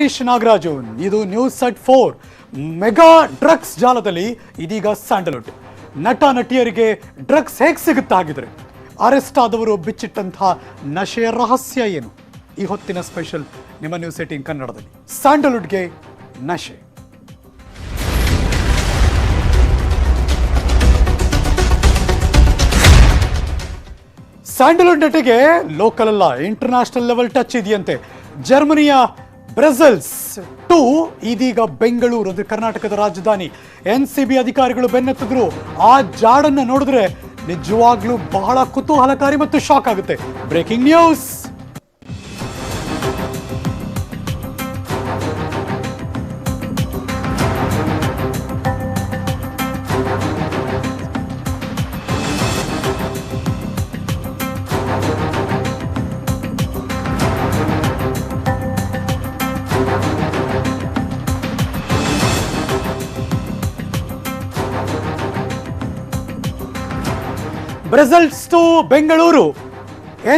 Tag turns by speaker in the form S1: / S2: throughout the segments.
S1: ನಾಗರಾಜು, ಇದು news at 4. Mega drugs ಜಾಲದಲ್ಲಿ ಇದೀಗ ಸ್ಯಾಂಡಲ್ವುಡ್. ನಟ ನಟಿಯರಿಗೆ ಡ್ರಗ್ಸ್ ಹೇಗೆ ಸಿಗುತ್ತಾಗಿದ್ರೆ ಅರೆಸ್ಟ್ ಆದವರು ಬಿಚ್ಚಿಟ್ಟಂತಹ ನಶೆಯ ರಹಸ್ಯ ಏನು? ಈ ಹೊತ್ತಿನ ಸ್ಪೆಷಲ್ ನಿಮ್ಮ ನ್ಯೂಸ್ 18 ಕನ್ನಡದಲ್ಲಿ. ಸ್ಯಾಂಡಲ್ವುಡ್ಗೆ ನಶೆ. ಸ್ಯಾಂಡಲ್ವುಡ್ ನಟಿಗೆ ಲೋಕಲ್ ಅಲ್ಲ, ಇಂಟರ್ನ್ಯಾಷನಲ್ ಲೆವೆಲ್ ಟಚ್ ಇದೆಯಂತೆ. ಜರ್ಮನಿಯ ಬ್ರಸೆಲ್ಸ್ ಟು ಇದೀಗ ಬೆಂಗಳೂರು, ಅಂದ್ರೆ ಕರ್ನಾಟಕದ ರಾಜಧಾನಿ. NCB ಅಧಿಕಾರಿಗಳು ಬೆನ್ನತ್ತಿದ್ರು. ಆ ಜಾಡನ್ನ ನೋಡಿದ್ರೆ ನಿಜವಾಗ್ಲೂ ಬಹಳ ಕುತೂಹಲಕಾರಿ ಮತ್ತು ಶಾಕ್ ಆಗುತ್ತೆ. Breaking news. Brussels to Bengaluru,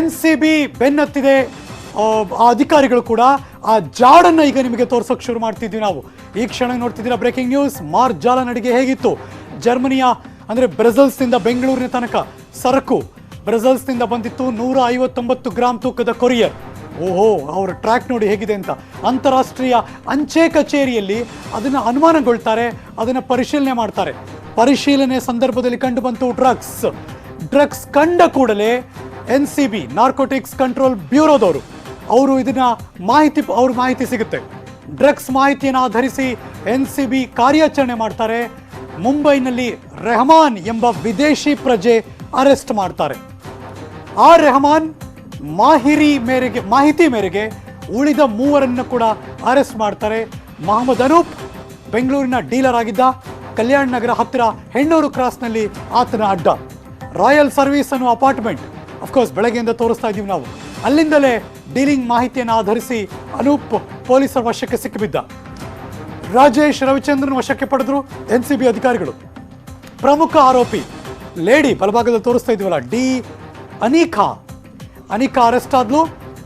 S1: NCB ಬೆನ್ನತ್ತಿದೆ. ಅಧಿಕಾರಿಗಳು ಕೂಡ ಆ ಜಾಡನ್ನ ಈಗ ನಿಮಗೆ ತೋರ್ಸೋಕೆ ಶುರು ಮಾಡ್ತಿದ್ವಿ ನಾವು. ಈ ಕ್ಷಣ ನೋಡ್ತಿದ್ದೀರಾ ಬ್ರೇಕಿಂಗ್ ನ್ಯೂಸ್. ಮಾರ್ಚ್ ಜಾಲ ನಡಿಗೆ ಹೇಗಿತ್ತು? ಜರ್ಮನಿಯ ಅಂದ್ರೆ ಬ್ರಸೆಲ್ಸ್ನಿಂದ ಬೆಂಗಳೂರಿನ ತನಕ ಸರಕು ಬ್ರಸೆಲ್ಸ್ನಿಂದ ಬಂದಿತ್ತು. 159 ಗ್ರಾಂ ತೂಕದ ಕೊರಿಯರ್. ಓಹೋ, ಅವರ ಟ್ರ್ಯಾಕ್ ನೋಡಿ ಹೇಗಿದೆ ಅಂತ. ಅಂತಾರಾಷ್ಟ್ರೀಯ ಅಂಚೆ ಕಚೇರಿಯಲ್ಲಿ ಅದನ್ನ ಅನುಮಾನಗೊಳ್ತಾರೆ, ಅದನ್ನ ಪರಿಶೀಲನೆ ಮಾಡ್ತಾರೆ. ಪರಿಶೀಲನೆ ಸಂದರ್ಭದಲ್ಲಿ ಕಂಡು ಬಂತು ಡ್ರಗ್ಸ್ ಕಂಡ ಕೂಡಲೇ NCB ನಾರ್ಕೋಟಿಕ್ಸ್ ಕಂಟ್ರೋಲ್ ಬ್ಯೂರೋದವರು ಅವರು ಇದನ್ನ ಮಾಹಿತಿ ಸಿಗುತ್ತೆ. ಡ್ರಗ್ಸ್ ಮಾಹಿತಿಯನ್ನು ಆಧರಿಸಿ NCB ಕಾರ್ಯಾಚರಣೆ ಮಾಡ್ತಾರೆ. ಮುಂಬೈನಲ್ಲಿ ರೆಹಮಾನ್ ಎಂಬ ವಿದೇಶಿ ಪ್ರಜೆ ಅರೆಸ್ಟ್ ಮಾಡ್ತಾರೆ. ಆ ರೆಹಮಾನ್ ಮಾಹಿತಿ ಮೇರೆಗೆ ಉಳಿದ ಮೂವರನ್ನು ಕೂಡ ಅರೆಸ್ಟ್ ಮಾಡ್ತಾರೆ. ಮಹಮ್ಮದ್ ಅನೂಪ್ ಬೆಂಗಳೂರಿನ ಡೀಲರ್ ಆಗಿದ್ದ. ಕಲ್ಯಾಣ ನಗರ ಹತ್ತಿರ ಹೆಣ್ಣೂರು ಕ್ರಾಸ್ನಲ್ಲಿ ಆತನ ಅಡ್ಡ. ರಾಯಲ್ ಸರ್ವಿಸ್ ಅನ್ನೋ ಅಪಾರ್ಟ್ಮೆಂಟ್, ಅಫ್ಕೋರ್ಸ್ ಬೆಳಗ್ಗೆಯಿಂದ ತೋರಿಸ್ತಾ ಇದ್ದೀವಿ ನಾವು. ಅಲ್ಲಿಂದಲೇ ಡೀಲಿಂಗ್ ಮಾಹಿತಿಯನ್ನು ಆಧರಿಸಿ ಅನೂಪ್ ಪೊಲೀಸರ ವಶಕ್ಕೆ ಸಿಕ್ಕಿಬಿದ್ದ. ರಾಜೇಶ್ ರವಿಚಂದ್ರನ್ ವಶಕ್ಕೆ ಪಡೆದ್ರು NCB ಅಧಿಕಾರಿಗಳು. ಪ್ರಮುಖ ಆರೋಪಿ ಲೇಡಿ ಬಲಭಾಗದಲ್ಲಿ ತೋರಿಸ್ತಾ ಇದೀವಲ್ಲ, ಅನಿಕಾ ಅರೆಸ್ಟ್ ಆದ್ಲು.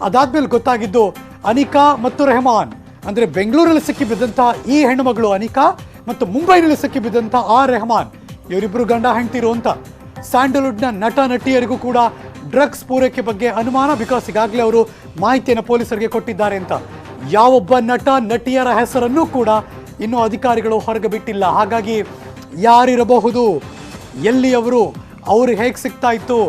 S1: ಅದಾದ್ಮೇಲೆ ಗೊತ್ತಾಗಿದ್ದು ಅನಿಕಾ ಮತ್ತು ರೆಹಮಾನ್ ಅಂದ್ರೆ ಬೆಂಗಳೂರಲ್ಲಿ ಸಿಕ್ಕಿಬಿದ್ದಂತಹ ಈ ಹೆಣ್ಣುಮಗಳು ಅನಿಕಾ ಮತ್ತು ಮುಂಬೈನಲ್ಲಿ ಸಿಕ್ಕಿಬಿದ್ದಂತಹ ಆ ರೆಹಮಾನ್, ಇವರಿಬ್ಬರು ಗಂಡ ಹೆಂಡ್ತಿರು ಅಂತ. ಸ್ಯಾಂಡಲ್ವುಡ್ನ ನಟ ನಟಿಯರಿಗೂ ಕೂಡ ಡ್ರಗ್ಸ್ ಪೂರೈಕೆ ಬಗ್ಗೆ ಅನುಮಾನ, ಬಿಕಾಸ್ ಈಗಾಗಲೇ ಅವರು ಮಾಹಿತಿಯನ್ನು ಪೊಲೀಸರಿಗೆ ಕೊಟ್ಟಿದ್ದಾರೆ ಅಂತ. ಯಾವೊಬ್ಬ ನಟ ನಟಿಯರ ಹೆಸರನ್ನು ಕೂಡ ಇನ್ನೂ ಅಧಿಕಾರಿಗಳು ಹೊರಗೆ ಬಿಟ್ಟಿಲ್ಲ. ಹಾಗಾಗಿ ಯಾರಿರಬಹುದು, ಎಲ್ಲಿ ಅವರು ಹೇಗೆ ಸಿಗ್ತಾ ಇತ್ತು,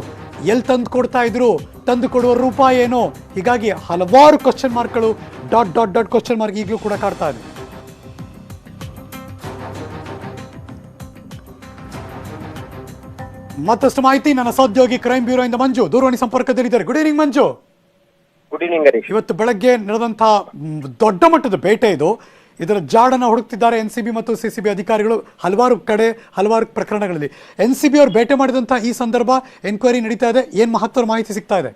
S1: ಎಲ್ಲಿ ತಂದು ಕೊಡ್ತಾ ಇದ್ರು, ತಂದು ಕೊಡುವ ರೂಪ ಏನು, ಹೀಗಾಗಿ ಹಲವಾರು ಕ್ವಶನ್ ಮಾರ್ಕ್ಗಳು ಡಾಟ್ ಕ್ವಶನ್ ಮಾರ್ಕ್ ಈಗಲೂ ಕೂಡ ಕಾಡ್ತಾ ಇದೆ. ಮತ್ತಷ್ಟು ಮಾಹಿತಿ ನನ್ನ ಸಹೋದ್ಯೋಗಿ ಕ್ರೈಮ್ ಬ್ಯೂರೋ ಇಂದ ಮಂಜು ದೂರವಾಣಿ ಸಂಪರ್ಕದಲ್ಲಿದ್ದಾರೆ. Good evening Manju.
S2: Good evening Harish.
S1: ಇವತ್ತು ಬೆಳಗ್ಗೆ ನಡೆದಂತಹ ದೊಡ್ಡ ಮಟ್ಟದ ಬೇಟೆ ಇದು. ಇದರ ಜಾಡನ್ನ ಹುಡುಕ್ತಿದ್ದಾರೆ NCB ಮತ್ತು CCB ಅಧಿಕಾರಿಗಳು ಹಲವಾರು ಪ್ರಕರಣಗಳಲ್ಲಿ. NCB ಅವರು ಬೇಟೆ ಮಾಡಿದಂತಹ ಈ ಸಂದರ್ಭ ಎನ್ಕ್ವೈರಿ ನಡೀತಾ ಇದೆ. ಏನ್ ಮಹತ್ವದ ಮಾಹಿತಿ ಸಿಗ್ತಾ ಇದೆ?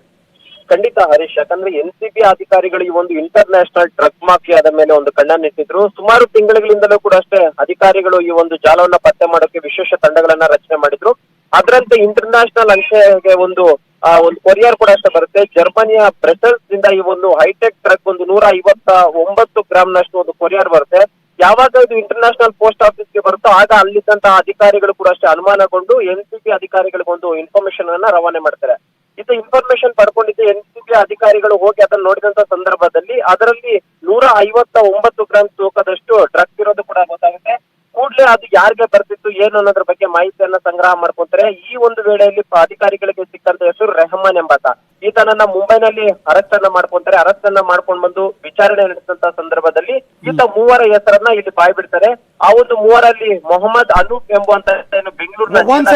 S2: ಖಂಡಿತ ಹರೀಶ್, ಯಾಕಂದ್ರೆ NCB ಅಧಿಕಾರಿಗಳು ಈ ಒಂದು ಇಂಟರ್ನ್ಯಾಷನಲ್ ಡ್ರಗ್ ಮಾಫಿಯಾದ ಮೇಲೆ ಒಂದು ಕಣ್ಣನ್ನಿಟ್ಟಿದ್ರು. ಸುಮಾರು ತಿಂಗಳಿಂದಲೂ ಕೂಡ ಅಷ್ಟೇ ಅಧಿಕಾರಿಗಳು ಈ ಒಂದು ಜಾಲವನ್ನ ಪತ್ತೆ ಮಾಡೋಕೆ ವಿಶೇಷ ತಂಡಗಳನ್ನ ರಚನೆ ಮಾಡಿದ್ರು. ಅದರಂತೆ ಇಂಟರ್ನ್ಯಾಷನಲ್ ಅಂಶಕ್ಕೆ ಒಂದು ಕೊರಿಯರ್ ಕೂಡ ಅಷ್ಟೇ ಬರುತ್ತೆ. ಜರ್ಮನಿಯ ಬ್ರಸೆಲ್ಸ್ ನಿಂದ ಈ ಒಂದು ಹೈಟೆಕ್ ಡ್ರಗ್ ಒಂದು 159 ಗ್ರಾಂನಷ್ಟು ಒಂದು ಕೊರಿಯರ್ ಬರುತ್ತೆ. ಯಾವಾಗ ಇದು ಇಂಟರ್ನ್ಯಾಷನಲ್ ಪೋಸ್ಟ್ ಆಫೀಸ್ಗೆ ಬರುತ್ತೋ ಆಗ ಅಲ್ಲಿದ್ದಂತಹ ಅಧಿಕಾರಿಗಳು ಕೂಡ ಅಷ್ಟೇ ಅನುಮಾನಗೊಂಡು NCB ಅಧಿಕಾರಿಗಳಿಗೆ ಒಂದು ಇನ್ಫಾರ್ಮೇಶನ್ ಅನ್ನ ರವಾನೆ ಮಾಡ್ತಾರೆ. ಇದು ಇನ್ಫಾರ್ಮೇಶನ್ ಪಡ್ಕೊಂಡಿದ್ದು NCB ಅಧಿಕಾರಿಗಳು ಹೋಗಿ ಅದನ್ನ ನೋಡಿದಂತ ಸಂದರ್ಭದಲ್ಲಿ ಅದರಲ್ಲಿ 159 ಗ್ರಾಂ ತೂಕದಷ್ಟು ಡ್ರಗ್ಸ್ ಇರೋದು ಕೂಡ ಗೊತ್ತಾಗುತ್ತೆ. ಕೂಡಲೇ ಅದು ಯಾರಿಗೆ ಬರ್ತಿತ್ತು ಏನು ಅನ್ನೋದ್ರ ಬಗ್ಗೆ ಮಾಹಿತಿಯನ್ನ ಸಂಗ್ರಹ ಮಾಡ್ಕೊಂತಾರೆ. ಈ ಒಂದು ವೇಳೆಯಲ್ಲಿ ಅಧಿಕಾರಿಗಳಿಗೆ ಸಿಕ್ಕಂತ ಹೆಸರು ರೆಹಮಾನ್ ಎಂಬಾತ. ಈತನನ್ನ ಮುಂಬೈನಲ್ಲಿ ಅರೆಸ್ಟ್ ಅನ್ನ ಮಾಡ್ಕೊಂತಾರೆ. ಅರೆಸ್ಟ್ ಅನ್ನ ಮಾಡ್ಕೊಂಡು ಬಂದು ವಿಚಾರಣೆ ನಡೆಸಿದಂತ ಸಂದರ್ಭದಲ್ಲಿ ಈತ ಮೂವರ ಹೆಸರನ್ನ ಇಲ್ಲಿ ಬಾಯ್ಬಿಡ್ತಾರೆ. ಆ ಒಂದು ಮೂವರಲ್ಲಿ ಮೊಹಮ್ಮದ್ ಅನೂಪ್ ಎಂಬುವಂತ ಬೆಂಗಳೂರಿನ
S1: ಒಂದ್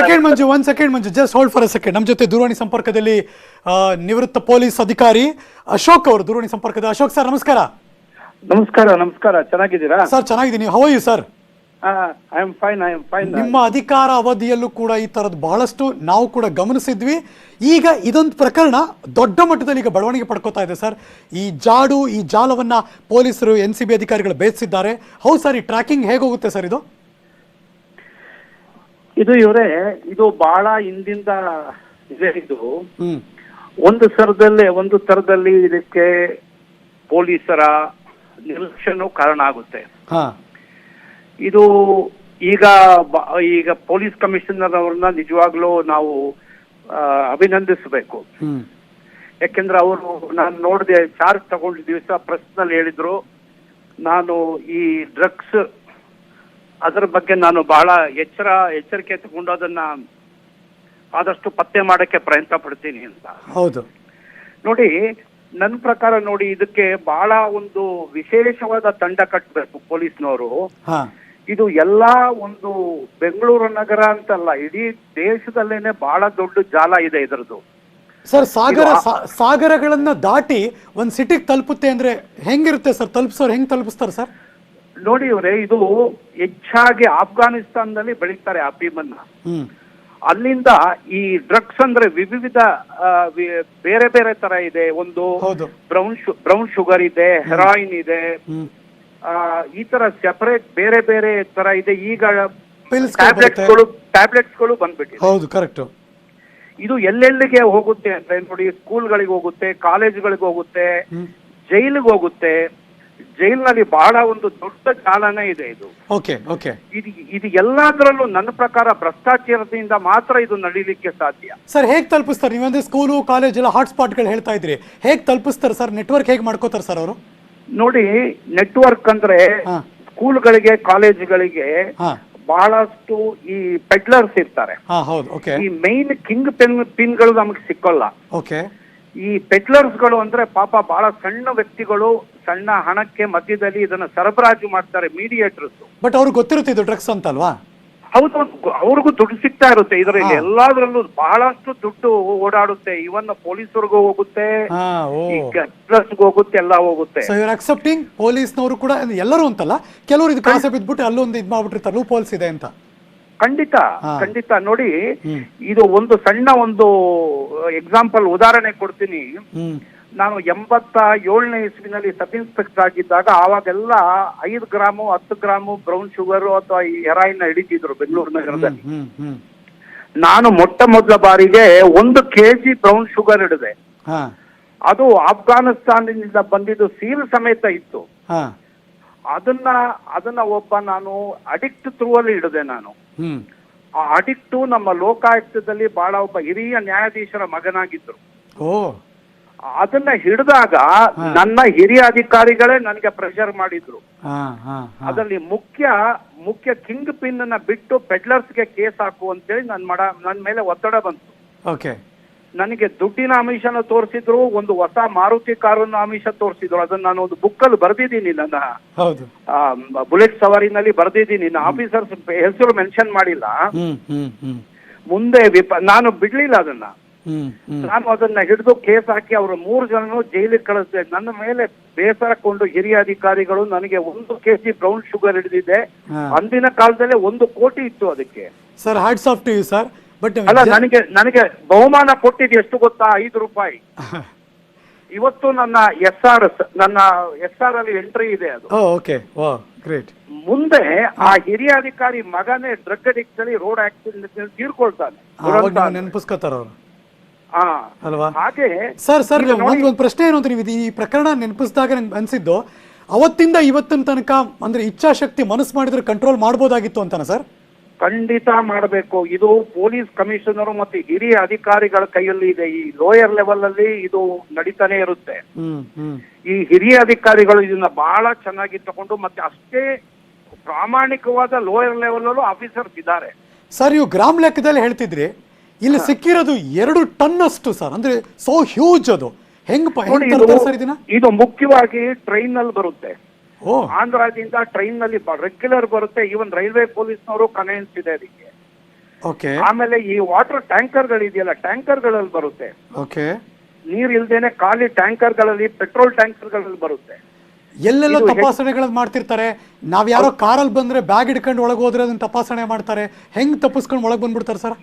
S1: second Manju, just hold for a second. ನಮ್ಮ ಜೊತೆ ದೂರವಾಣಿ ಸಂಪರ್ಕದಲ್ಲಿ ನಿವೃತ್ತ ಪೊಲೀಸ್ ಅಧಿಕಾರಿ ಅಶೋಕ್ ಅವರು ದೂರವಾಣಿ ಸಂಪರ್ಕದ. ಅಶೋಕ್ ಸರ್ ನಮಸ್ಕಾರ.
S3: ನಮಸ್ಕಾರ. ಚೆನ್ನಾಗಿದ್ದೀರಾ
S1: ಸರ್? ಚೆನ್ನಾಗಿದ್ದೀನಿ. How are you sir?
S3: I am fine.
S1: ನಿಮ್ಮ ಅಧಿಕಾರ ಅವಧಿಯಲ್ಲೂ ಕೂಡ ಈ ತರದ್ ಬಹಳಷ್ಟು ನಾವು ಕೂಡ ಗಮನಿಸಿದ್ವಿ. ಈಗ ಇದೊಂದು ಪ್ರಕರಣ ದೊಡ್ಡ ಮಟ್ಟದಲ್ಲಿ ಈಗ ಬೆಳವಣಿಗೆ ಪಡ್ಕೋತಾ ಇದೆ ಸರ್. ಈ ಜಾಲವನ್ನ ಪೊಲೀಸರು NCB ಅಧಿಕಾರಿಗಳು ಬೇಯಿಸಿದ್ದಾರೆ. ಹೌದು ಸರ್, ಈ ಟ್ರ್ಯಾಕಿಂಗ್ ಹೇಗೋಗುತ್ತೆ ಸರ್ ಇದು?
S3: ಇದು ಬಹಳ ಹಿಂದಿಂದ ಇದೆ. ಇದು ಒಂದು ತರದಲ್ಲಿ ಇದಕ್ಕೆ ಪೊಲೀಸರ ನಿರ್ಲಕ್ಷ್ಯನೂ ಕಾರಣ ಆಗುತ್ತೆ.
S1: ಹಾ
S3: ಇದು ಈಗ ಈಗ ಪೊಲೀಸ್ ಕಮಿಷನರ್ ಅವ್ರನ್ನ ನಿಜವಾಗ್ಲೂ ನಾವು ಅಭಿನಂದಿಸಬೇಕು. ಯಾಕೆಂದ್ರೆ ಅವರು, ನಾನು ನೋಡಿದೆ, ಚಾರ್ಜ್ ತಗೊಂಡ ದಿವಸ ಪ್ರೆಸ್ನಲ್ಲಿ ಹೇಳಿದ್ರು, ನಾನು ಈ ಡ್ರಗ್ಸ್ ಅದರ ಬಗ್ಗೆ ನಾನು ಬಹಳ ಎಚ್ಚರಿಕೆ ತಗೊಂಡು ಅದನ್ನ ಆದಷ್ಟು ಪತ್ತೆ ಮಾಡಕ್ಕೆ ಪ್ರಯತ್ನ ಪಡ್ತೀನಿ ಅಂತ.
S1: ಹೌದು.
S3: ನೋಡಿ, ನನ್ನ ಪ್ರಕಾರ ನೋಡಿ, ಇದಕ್ಕೆ ಬಹಳ ಒಂದು ವಿಶೇಷವಾದ ತಂಡ ಕಟ್ಟಬೇಕು ಪೊಲೀಸ್ನವರು. ಇದು ಎಲ್ಲಾ ಒಂದು ಬೆಂಗಳೂರು ನಗರ ಅಂತಲ್ಲ, ಇಡೀ ದೇಶದಲ್ಲೇನೆ ಬಹಳ ದೊಡ್ಡ ಜಾಲ ಇದೆ ಇದರದ್ದು.
S1: ಸರ್, ಸಾಗರಗಳನ್ನ ದಾಟಿ ಒಂದ್ ಸಿಟಿಗೆ ತಲುಪುತ್ತೆ ಅಂದ್ರೆ ಹೆಂಗಿರುತ್ತೆ ಸರ್? ಹೆಂಗ್ ತಲುಪಿಸ್ತಾರೆ ಸರ್?
S3: ನೋಡಿ ಇವ್ರೆ, ಇದು ಹೆಚ್ಚಾಗಿ ಆಫ್ಘಾನಿಸ್ತಾನದಲ್ಲಿ ಬೆಳೀತಾರೆ ಅಫೀಮನ್ನ. ಅಲ್ಲಿಂದ ಈ ಡ್ರಗ್ಸ್ ಅಂದ್ರೆ ವಿವಿಧ ಬೇರೆ ಬೇರೆ ತರ ಇದೆ. ಒಂದು ಬ್ರೌನ್ ಶುಗರ್ ಇದೆ, ಹೆರಾಯಿನ್ ಇದೆ, ಈ ತರ ಸೆಪರೇಟ್ ಬೇರೆ ಬೇರೆ ತರ ಇದೆ. ಈಗ ಟ್ಯಾಬ್ಲೆಟ್ಸ್ಗಳು ಬಂದ್ಬಿಟ್ಟಿದೆ.
S1: ಹೌದು, ಕರೆಕ್ಟ್.
S3: ಇದು ಎಲ್ಲೆಲ್ಲಿಗೆ ಹೋಗುತ್ತೆ ಅಂದ್ರೆ ನೋಡಿ, ಸ್ಕೂಲ್ಗಳಿಗೆ ಹೋಗುತ್ತೆ, ಕಾಲೇಜ್ಗಳಿಗೆ ಹೋಗುತ್ತೆ, ಜೈಲಿಗೆ ಹೋಗುತ್ತೆ. ಜೈಲಿನಲ್ಲಿ ಬಹಳ ಒಂದು ದೊಡ್ಡ ಜಾಲನೆ ಇದೆ ಇದು. ಇದು ಎಲ್ಲದರಲ್ಲೂ ನನ್ನ ಪ್ರಕಾರ ಭ್ರಷ್ಟಾಚಾರದಿಂದ ಮಾತ್ರ ಇದು ನಡೀಲಿಕ್ಕೆ ಸಾಧ್ಯ.
S1: ಸರ್, ಹೇಗ್ ತಲುಪಿಸ್ತಾರೆ? ನೀವಂದ್ರೆ ಸ್ಕೂಲು ಕಾಲೇಜ್ ಎಲ್ಲ ಹಾಟ್ಸ್ಪಾಟ್ಗಳು ಹೇಳ್ತಾ ಇದ್ರಿ, ಹೇಗ್ ತಲುಪಿಸ್ತಾರೆ ಸರ್? ನೆಟ್ವರ್ಕ್ ಹೇಗ್ ಮಾಡ್ಕೋತಾರೆ ಸರ್ ಅವರು?
S3: ನೋಡಿ, ನೆಟ್ವರ್ಕ್ ಅಂದ್ರೆ ಸ್ಕೂಲ್ಗಳಿಗೆ, ಕಾಲೇಜ್ಗಳಿಗೆ ಬಹಳಷ್ಟು ಈ ಪೆಡ್ಲರ್ಸ್ ಇರ್ತಾರೆ. ಈ ಮೈನ್ ಕಿಂಗ್ ಪಿನ್ಗಳು ನಮಗೆ ಸಿಕ್ಕಲ್ಲ. ಈ ಪೆಡ್ಲರ್ಸ್ಗಳು ಅಂದ್ರೆ ಪಾಪ ಬಹಳ ಸಣ್ಣ ವ್ಯಕ್ತಿಗಳು, ಸಣ್ಣ ಹಣಕ್ಕೆ ಮಧ್ಯದಲ್ಲಿ ಇದನ್ನ ಸರಬರಾಜು ಮಾಡ್ತಾರೆ, ಮೀಡಿಯೇಟರ್ಸ್.
S1: ಬಟ್ ಅವ್ರಿಗೆ ಗೊತ್ತಿರುತ್ತೆ ಇದು ಡ್ರಗ್ಸ್ ಅಂತ ಅಲ್ವಾ?
S3: ಹೌದು, ಅವ್ರಿಗೂ ದುಡ್ಡು ಸಿಗ್ತಾ ಇರುತ್ತೆ ಇದರಲ್ಲಿ. ಎಲ್ಲಾದ್ರಲ್ಲೂ ಬಹಳಷ್ಟು ದುಡ್ಡು ಓಡಾಡುತ್ತೆ. ಇವನ್ ಪೊಲೀಸರಿಗೂ ಹೋಗುತ್ತೆ, ಹೋಗುತ್ತೆ, ಎಲ್ಲ ಹೋಗುತ್ತೆ.
S1: ಅಕ್ಸೆಪ್ಟಿಂಗ್ ಪೊಲೀಸ್ನವರು ಕೂಡ ಎಲ್ಲರೂ ಅಂತಲ್ಲ, ಕೆಲವರು ಇದು ಕಾಸೆ ಬಿದ್ಬಿಟ್ಟು ಅಲ್ಲೊಂದು ಇದ್ ಮಾಡ್ಬಿಟ್ಟಿರ್ತಾರೆ, ಲೂಪ್ ಹೋಲ್ಸ್ ಇದೆ ಅಂತ.
S3: ಖಂಡಿತ ನೋಡಿ, ಇದು ಒಂದು ಸಣ್ಣ ಒಂದು ಎಕ್ಸಾಂಪಲ್ ಉದಾಹರಣೆ ಕೊಡ್ತೀನಿ. ನಾನು 87ನೇ ಇಸ್ವಿನಲ್ಲಿ ಸಬ್ ಇನ್ಸ್ಪೆಕ್ಟರ್ ಆಗಿದ್ದಾಗ ಆವಾಗೆಲ್ಲ 5 ಗ್ರಾಮು 10 ಗ್ರಾಮು ಬ್ರೌನ್ ಶುಗರ್ ಅಥವಾ ಈ ಹೆರಾಯಿನ್ ಹಿಡಿತಿದ್ರು ಬೆಂಗಳೂರು ನಗರದಲ್ಲಿ. ನಾನು ಮೊದಲ ಬಾರಿಗೆ 1 kg ಬ್ರೌನ್ ಶುಗರ್ ಹಿಡಿದೆ. ಅದು ಆಫ್ಘಾನಿಸ್ತಾನದಿಂದ ಬಂದಿದ್ದು ಸೀಲ್ ಸಮೇತ ಇತ್ತು. ಅದನ್ನ ಒಬ್ಬ ನಾನು ಅಡಿಕ್ಟ್ ಥ್ರೂ ಅಲ್ಲಿ ಹಿಡಿದೆ ನಾನು. ಆ ಅಡಿಕ್ಟು ನಮ್ಮ ಲೋಕಾಯುಕ್ತದಲ್ಲಿ ಬಹಳ ಒಬ್ಬ ಹಿರಿಯ ನ್ಯಾಯಾಧೀಶರ ಮಗನಾಗಿದ್ರು. ಅದನ್ನ ಹಿಡಿದಾಗ ನನ್ನ ಹಿರಿಯ ಅಧಿಕಾರಿಗಳೇ ನನಗೆ ಪ್ರೆಷರ್ ಮಾಡಿದ್ರು. ಅದರಲ್ಲಿ ಮುಖ್ಯ ಕಿಂಗ್ ಪಿನ್ ಅನ್ನ ಬಿಟ್ಟು ಪೆಡ್ಲರ್ಸ್ಗೆ ಕೇಸ್ ಹಾಕು ಅಂತೇಳಿ ನನ್ನ ಮೇಲೆ ಒತ್ತಡ ಬಂತು. ನನಗೆ ದುಡ್ಡಿನ ಆಮಿಷನ ತೋರಿಸಿದ್ರು, ಒಂದು ಹೊಸ ಮಾರುತಿ ಕಾರನ್ನ ಆಮಿಷ ತೋರಿಸಿದ್ರು. ಅದನ್ನ ನಾನು ಒಂದು ಬುಕ್ ಅಲ್ಲಿ ಬರ್ದಿದ್ದೀನಿ, ನನ್ನ ಬುಲೆಟ್ ಸವಾರಿನಲ್ಲಿ ಬರ್ದಿದ್ದೀನಿ. ಆಫೀಸರ್ಸ್ ಹೆಸರು ಮೆನ್ಷನ್ ಮಾಡಿಲ್ಲ. ಮುಂದೆ ನಾನು ಬಿಡ್ಲಿಲ್ಲ ಅದನ್ನ. ನಾನು ಅದನ್ನ ಹಿಡಿದು ಕೇಸ್ ಹಾಕಿ ಅವರು 3 ಜನನು ಜೈಲಿಗೆ ಕಳಿಸಿದೆ. ನನ್ನ ಮೇಲೆ ಬೇಸರಕೊಂಡು ಹಿರಿಯ ಅಧಿಕಾರಿಗಳು ನನಗೆ 1 kg ಬ್ರೌನ್ ಶುಗರ್ ಹಿಡಿದಿದೆ. ಅಂದಿನ ಕಾಲದಲ್ಲೇ 1 ಕೋಟಿ ಇತ್ತು ಅದಕ್ಕೆ.
S1: Sir, hats off to you sir. But
S3: ಅಲ್ಲ, ನನಗೆ ಬಹುಮಾನ ಕೊಟ್ಟಿದ್ದು ಎಷ್ಟು ಗೊತ್ತಾ? 5 ರೂಪಾಯಿ. ಇವತ್ತು ನನ್ನ ಎಸ್ ಆರ್ ಅಲ್ಲಿ ಎಂಟ್ರಿ ಇದೆ ಅದು. ಮುಂದೆ ಆ ಹಿರಿಯ ಅಧಿಕಾರಿ ಮಗನೇ ಡ್ರಗ್ ಅಡಿಕ್ಟ್ ಅಲ್ಲಿ ರೋಡ್ ಆಕ್ಸಿಡೆಂಟ್ ತೀರ್ಕೊಳ್ತಾನೆ.
S1: ನೆನಪಿಸ್ಕೊತಾರ ಅವರು
S3: ಅಲ್ವಾ? ಹಾಗೆ
S1: ಸರ್ ಒಂದು ಪ್ರಶ್ನೆ ಏನು ಅಂದ್ರೆ, ನೀವು ಈ ಪ್ರಕರಣ ನೆನಪಿಸಿದಾಗ ನಂಗೆ ಅನ್ಸಿದ್ದು, ಅವತ್ತಿಂದ ಇವತ್ತಿನ ತನಕ ಅಂದ್ರೆ ಇಚ್ಛಾಶಕ್ತಿ ಮನಸ್ಸು ಮಾಡಿದ್ರೆ ಕಂಟ್ರೋಲ್ ಮಾಡಬಹುದಾಗಿತ್ತು ಅಂತಾನ ಸರ್?
S3: ಖಂಡಿತ ಮಾಡಬೇಕು. ಇದು ಪೊಲೀಸ್ ಕಮಿಷನರ್ ಮತ್ತೆ ಹಿರಿಯ ಅಧಿಕಾರಿಗಳ ಕೈಯಲ್ಲಿ ಇದೆ. ಈ ಲೋಯರ್ ಲೆವೆಲ್ ಅಲ್ಲಿ ಇದು ನಡೀತಾನೆ ಇರುತ್ತೆ. ಈ ಹಿರಿಯ ಅಧಿಕಾರಿಗಳು ಇದನ್ನ ಬಹಳ ಚೆನ್ನಾಗಿ ತಗೊಂಡು, ಮತ್ತೆ ಅಷ್ಟೇ ಪ್ರಾಮಾಣಿಕವಾದ ಲೋಯರ್ ಲೆವೆಲ್ ಅಲ್ಲೂ ಆಫೀಸರ್ಸ್ ಇದ್ದಾರೆ.
S1: ಸರ್, ನೀವು ಗ್ರಾಮ್ ಲೆಕ್ಕದಲ್ಲಿ ಹೇಳ್ತಿದ್ರಿ, ಇಲ್ಲಿ ಸಿಕ್ಕಿರೋದು 2 ಟನ್ ಅಷ್ಟು ಸರ್, ಅಂದ್ರೆ ಸೋ ಹ್ಯೂಜ್. ಅದು ಹೆಂಗ್ ಸರ್ ಇದನ್ನ?
S3: ಇದು ಮುಖ್ಯವಾಗಿ ಟ್ರೈನ್ ನಲ್ಲಿ ಬರುತ್ತೆ. ಆಂಧ್ರದಿಂದ ಟ್ರೈನ್ ನಲ್ಲಿ ರೆಗ್ಯುಲರ್ ಬರುತ್ತೆ. ಈವನ್ ರೈಲ್ವೆ ಪೊಲೀಸ್ನವರು ಕನೆನ್ಸ್ ಇದೆ ಅದಕ್ಕೆ. ಆಮೇಲೆ ಈ ವಾಟರ್ ಟ್ಯಾಂಕರ್ ಗಳಿದೆಯಲ್ಲ, ಟ್ಯಾಂಕರ್ ಗಳಲ್ಲಿ ಬರುತ್ತೆ. ನೀರ್ ಇಲ್ದೇನೆ ಖಾಲಿ ಟ್ಯಾಂಕರ್ ಗಳಲ್ಲಿ, ಪೆಟ್ರೋಲ್ ಟ್ಯಾಂಕರ್ ಗಳಲ್ಲಿ ಬರುತ್ತೆ.
S1: ಎಲ್ಲೆಲ್ಲ ತಪಾಸಣೆಗಳನ್ನ ಮಾಡ್ತಿರ್ತಾರೆ. ನಾವ್ ಯಾರೋ ಕಾರಲ್ಲಿ ಬಂದ್ರೆ ಬ್ಯಾಗ್ ಹಿಡ್ಕೊಂಡು ಒಳಗೆ ಹೋದ್ರೆ ಅದನ್ನ ತಪಾಸಣೆ ಮಾಡ್ತಾರೆ. ಹೆಂಗ್ ತಪ್ಪಿಸ್ಕೊಂಡು ಒಳಗೆ ಬಂದ್ಬಿಡ್ತಾರೆ ಸರ್?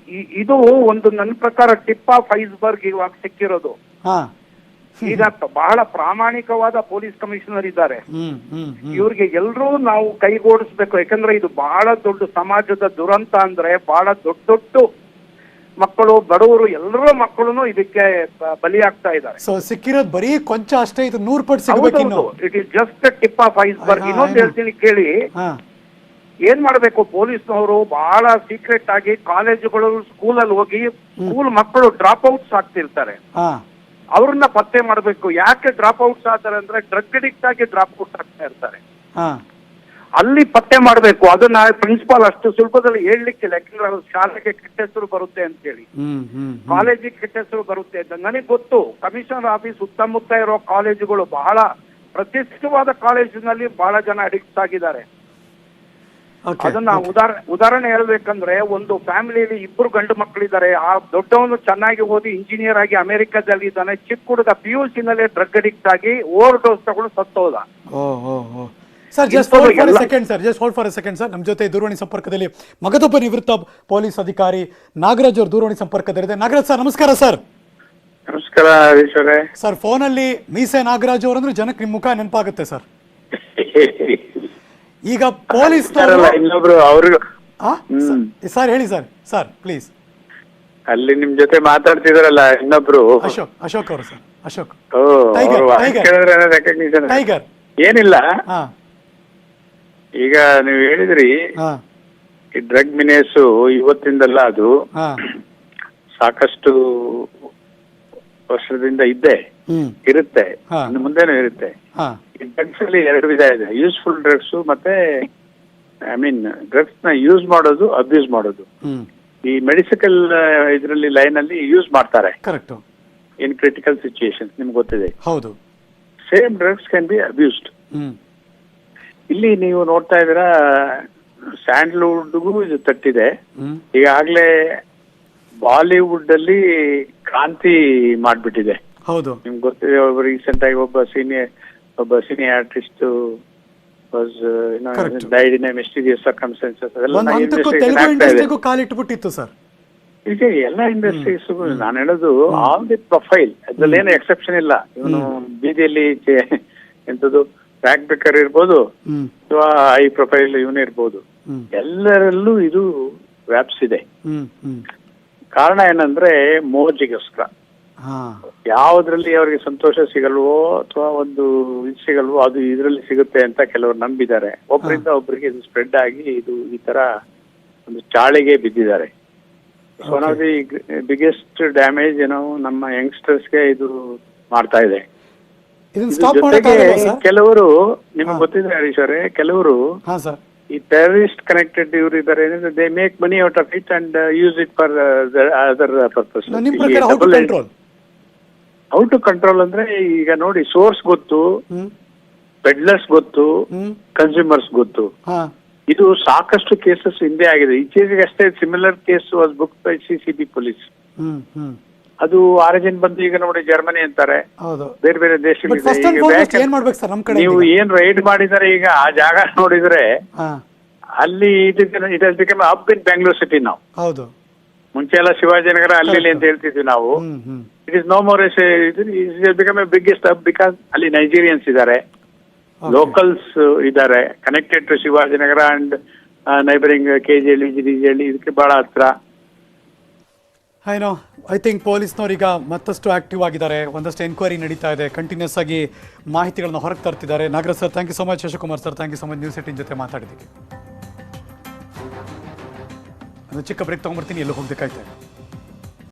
S3: ಇದು ಒಂದು ನನ್ನ ಪ್ರಕಾರ ಟಿಪ್ ಆಫ್ ಐಸ್ಬರ್ಗ್ ಇವಾಗ ಸಿಕ್ಕಿರೋದು. ಈಗ ಬಹಳ ಪ್ರಾಮಾಣಿಕವಾದ ಪೊಲೀಸ್ ಕಮಿಷನರ್ ಇದ್ದಾರೆ. ಇವ್ರಿಗೆ ಎಲ್ರೂ ನಾವು ಕೈಗೂಡಿಸ್ಬೇಕು. ಯಾಕಂದ್ರೆ ಇದು ಬಹಳ ದೊಡ್ಡ ಸಮಾಜದ ದುರಂತ. ಅಂದ್ರೆ ಬಹಳ ದೊಡ್ಡ ಮಕ್ಕಳು, ಬಡವರು, ಎಲ್ಲರ ಮಕ್ಕಳು ಇದಕ್ಕೆ ಬಲಿಯಾಗ್ತಾ ಇದ್ದಾರೆ.
S1: ಸೊ ಸಿಕ್ಕಿರೋದು ಬರೀ ಕೊಂಚ ಅಷ್ಟೇ, ಇದು 100 ಪಟ್ಟು ಸಿಗಬೇಕಿನ್ನು.
S3: It is just tip of iceberg. ಇನ್ನೊಂದು ಹೇಳ್ತೀನಿ ಕೇಳಿ. ಏನ್ ಮಾಡ್ಬೇಕು ಪೊಲೀಸ್ನವರು, ಬಹಳ ಸೀಕ್ರೆಟ್ ಆಗಿ ಕಾಲೇಜುಗಳು, ಸ್ಕೂಲಲ್ಲಿ ಹೋಗಿ ಸ್ಕೂಲ್ ಮಕ್ಕಳು ಡ್ರಾಪ್ ಔಟ್ಸ್ ಆಗ್ತಿರ್ತಾರೆ, ಅವ್ರನ್ನ ಪತ್ತೆ ಮಾಡ್ಬೇಕು. ಯಾಕೆ ಡ್ರಾಪ್ ಔಟ್ಸ್ ಆಗ್ತಾರೆ ಅಂದ್ರೆ ಡ್ರಗ್ ಅಡಿಕ್ಟ್ ಆಗಿ ಡ್ರಾಪ್ ಔಟ್ ಆಗ್ತಾ ಇರ್ತಾರೆ. ಅಲ್ಲಿ ಪತ್ತೆ ಮಾಡ್ಬೇಕು. ಅದನ್ನ ಪ್ರಿನ್ಸಿಪಾಲ್ ಅಷ್ಟು ಸುಲಭದಲ್ಲಿ ಹೇಳಲಿಕ್ಕಿಲ್ಲ, ಯಾಕಂದ್ರೆ ಅದು ಶಾಲೆಗೆ ಕೆಟ್ಟ ಹೆಸರು ಬರುತ್ತೆ ಅಂತ ಹೇಳಿ, ಕಾಲೇಜಿಗೆ ಕೆಟ್ಟ ಹೆಸರು ಬರುತ್ತೆ ಅಂತ ನನಗೆ ಗೊತ್ತು. ಕಮಿಷನರ್ ಆಫೀಸ್ ಸುತ್ತಮುತ್ತ ಇರೋ ಕಾಲೇಜುಗಳು, ಬಹಳ ಪ್ರತಿಷ್ಠಿತವಾದ ಕಾಲೇಜಿನಲ್ಲಿ ಬಹಳ ಜನ ಅಡಿಕ್ಟ್ ಆಗಿದ್ದಾರೆ. ಅದನ್ನ ಉದಾಹರಣೆ ಹೇಳ್ಬೇಕಂದ್ರೆ, ಒಂದು ಫ್ಯಾಮಿಲಿಯಲ್ಲಿ 2 ಗಂಡು ಮಕ್ಕಳಿದ್ದಾರೆ. ಆ ದೊಡ್ಡವನು ಚೆನ್ನಾಗಿ ಓದಿ ಇಂಜಿನಿಯರ್ ಆಗಿ ಅಮೆರಿಕದಲ್ಲಿ ಇದ್ದಾನೆ. ಚಿಕ್ಕ ಹುಡುಗ PUC ನಲ್ಲಿ ಡ್ರಗ್ ಅಡಿಕ್ಟ್ ಆಗಿ ಓವರ್ ಡೋಸ್ ತಗೊಂಡು ಸತ್ತೋದ.
S1: Sir just hold for a second sir. ನಮ್ಮ ಜೊತೆ ದೂರವಾಣಿ ಸಂಪರ್ಕದಲ್ಲಿ ಮಗದೊಬ್ಬ ನಿವೃತ್ತ ಪೊಲೀಸ್ ಅಧಿಕಾರಿ ನಾಗರಾಜ್ ಅವರು ದೂರವಾಣಿ ಸಂಪರ್ಕದಲ್ಲಿದೆ. ನಾಗರಾಜ್ ಸರ್ ನಮಸ್ಕಾರ. ಸರ್
S4: ನಮಸ್ಕಾರ ಹರೀಶ್ ಅವರೇ.
S1: ಸರ್ ಫೋನಲ್ಲಿ ಮೀಸೆ ನಾಗರಾಜ್ ಅವರಂದ್ರೆ ಜನಕ್ಕೆ ನಿಮ್ಮ ಮುಖ ನೆನಪಾಗುತ್ತೆ ಸರ್. ಈಗ ಪೊಲೀಸ್
S4: ಇನ್ನೊಬ್ರು ಅವ್ರಿಗೂ
S1: ಸರ್ ಹೇಳಿ ಸರ್. Sir please.
S4: ಅಲ್ಲಿ ನಿಮ್ ಜೊತೆ ಮಾತಾಡ್ತಿದಾರಲ್ಲ ಇನ್ನೊಬ್ರು
S1: ಅಶೋಕ್ ಅವರು ಸರ್. ಅಶೋಕ್
S4: ಟೈಗರ್. ಏನಿಲ್ಲ, ಈಗ ನೀವು ಹೇಳಿದ್ರಿ ಈ ಡ್ರಗ್ ಮಿನೇಸು ಇವತ್ತಿಂದಲ್ಲ, ಅದು ಸಾಕಷ್ಟು ವರ್ಷದಿಂದ ಇರುತ್ತೆ, ಇನ್ನು ಮುಂದೆನೂ ಇರುತ್ತೆ. ಈ ಡ್ರಗ್ಸ್ ಅಲ್ಲಿ 2 ವಿಧ ಇದೆ, ಯೂಸ್ಫುಲ್ ಡ್ರಗ್ಸ್ ಮತ್ತೆ ಡ್ರಗ್ಸ್ ನ ಯೂಸ್ ಮಾಡೋದು, ಅಬ್ಯೂಸ್ ಮಾಡೋದು. ಈ ಮೆಡಿಸಿಕಲ್ ಇದರಲ್ಲಿ ಲೈನ್ ಅಲ್ಲಿ ಯೂಸ್ ಮಾಡ್ತಾರೆ
S1: ಕರೆಕ್ಟ್
S4: ಇನ್ ಕ್ರಿಟಿಕಲ್ ಸಿಚುಯೇಷನ್ಸ್, ನಿಮ್ಗೆ ಗೊತ್ತಿದೆ.
S1: ಹೌದು.
S4: Same drugs can be abused. ಇಲ್ಲಿ ನೀವು ನೋಡ್ತಾ ಇದ್ದೀರಾ, ಸ್ಯಾಂಡಲ್ವುಡ್ಗೂ ಇದು ತಟ್ಟಿದೆ. ಈಗಾಗ್ಲೇ ಬಾಲಿವುಡ್ ಅಲ್ಲಿ ಕ್ರಾಂತಿ ಮಾಡ್ಬಿಟ್ಟಿದೆ.
S1: ಹೌದು,
S4: ನಿಮ್ಗೆ ಗೊತ್ತಿದೆ. ರೀಸೆಂಟ್ ಆಗಿ ಒಬ್ಬ cine artist died in mysterious circumstances.
S1: ಕಾಲಿಟ್ಬಿಟ್ಟಿತ್ತು ಸರ್.
S4: ಈಗ ಎಲ್ಲ ಇಂಡಸ್ಟ್ರೀಸ್ ನಾನು ಹೇಳೋದು ಆಲ್ ದಿ ಪ್ರೊಫೈಲ್, ಅದ್ರಲ್ಲಿ ಏನು ಎಕ್ಸೆಪ್ಷನ್ ಇಲ್ಲ. ಇವನು ಬೀದಿಯಲ್ಲಿ ಎಂತದ್ದು ಬ್ಯಾಕ್ ಬೇಕರ್ ಇರ್ಬೋದು ಅಥವಾ ಹೈ ಪ್ರೊಫೈಲ್ ಇವನು ಇರ್ಬೋದು, ಎಲ್ಲರಲ್ಲೂ ಇದು ವ್ಯಾಪ್ಸಿದೆ. ಕಾರಣ ಏನಂದ್ರೆ ಮೋಜಿಗೋಸ್ಕರ. ಯಾವ್ದ್ರಲ್ಲಿ ಅವ್ರಿಗೆ ಸಂತೋಷ ಸಿಗಲ್ವೋ ಅಥವಾ ಒಂದು ಇದು ಸಿಗಲ್ವೋ ಅದು ಇದರಲ್ಲಿ ಸಿಗುತ್ತೆ ಅಂತ ಕೆಲವರು ನಂಬಿದ್ದಾರೆ. ಒಬ್ಬರಿಂದ ಒಬ್ಬರಿಗೆ ಇದು ಸ್ಪ್ರೆಡ್ ಆಗಿ ಇದು ಈ ತರ ಒಂದು ಚಾಳಿಗೆ ಬಿದ್ದಿದ್ದಾರೆ. One of the biggest damage ಏನೋ ನಮ್ಮ ಯಂಗ್ಸ್ಟರ್ಸ್ಗೆ ಇದು ಮಾಡ್ತಾ ಇದೆ. ಜೊತೆಗೆ ಕೆಲವರು ನಿಮ್ಗೆ ಗೊತ್ತಿದೆ ಹರೀಶ್ ಅವರೇ, ಕೆಲವರು ಈ ಟೆರರಿಸ್ಟ್ ಕನೆಕ್ಟೆಡ್ ಇವರು ಇದ್ದಾರೆ, they make money out of it and use it for other purpose. How to control ಅಂದ್ರೆ, ಈಗ ನೋಡಿ, ಸೋರ್ಸ್ ಗೊತ್ತು, ಪೆಡ್ಲರ್ಸ್ ಗೊತ್ತು, ಕನ್ಸ್ಯೂಮರ್ಸ್ ಗೊತ್ತು. ಇದು ಸಾಕಷ್ಟು ಕೇಸಸ್ ಹಿಂದೆ ಆಗಿದೆ. ಇತ್ತೀಚೆಗೆ ಅಷ್ಟೇ similar case was book by CCB police. ಅದು ಆರಿಜಿನ್ ಬಂದು ಈಗ ನೋಡಿ ಜರ್ಮನಿ ಅಂತಾರೆ, ಬೇರೆ ಬೇರೆ ದೇಶಗಳಿದೆ. ನೀವು ಏನ್ ರೈಡ್ ಮಾಡಿದಾರೆ ಈಗ ಆ ಜಾಗ ನೋಡಿದ್ರೆ ಅಲ್ಲಿ it has become up in Bangalore city. ನಾವು ಹೌದು, ಮುಂಚೆ ಎಲ್ಲ ಶಿವಾಜಿನಗರ ಅಲ್ಲಿ ಅಂತ ಹೇಳ್ತಿದ್ವಿ ನಾವು. It is no more become a biggest hub because ಅಲ್ಲಿ ನೈಜೀರಿಯನ್ಸ್ ಇದ್ದಾರೆ, ಲೋಕಲ್ಸ್ ಇದ್ದಾರೆ, connected to Shivajinagar and neighbouring KGHಳ್ಳಿ, ಜಿರಿಜಹಳ್ಳಿ, ಇದಕ್ಕೆ ಬಹಳ ಹತ್ರ.
S1: ಐ ಥಿಂಕ್ ಪೊಲೀಸ್ನವ್ರು ಈಗ ಮತ್ತಷ್ಟು ಆಕ್ಟಿವ್ ಆಗಿದ್ದಾರೆ. ಒಂದಷ್ಟು ಎನ್ಕ್ವೈರಿ ನಡೀತಾ ಇದೆ, ಕಂಟಿನ್ಯೂಸ್ ಆಗಿ ಮಾಹಿತಿಗಳನ್ನ ಹೊರಗೆ ತರ್ತಿದ್ದಾರೆ. Nagaraj sir thank you so much. Shashikumar sir thank you so much news 18 ಜೊತೆ ಮಾತಾಡಿದ್ದಕ್ಕೆ. ಚಿಕ್ಕ ಬ್ರೇಕ್ ತಗೊಂಡ್ಬರ್ತೀನಿ, ಎಲ್ಲೂ ಹೋಗ್ಬೇಕಾಯ್ತು.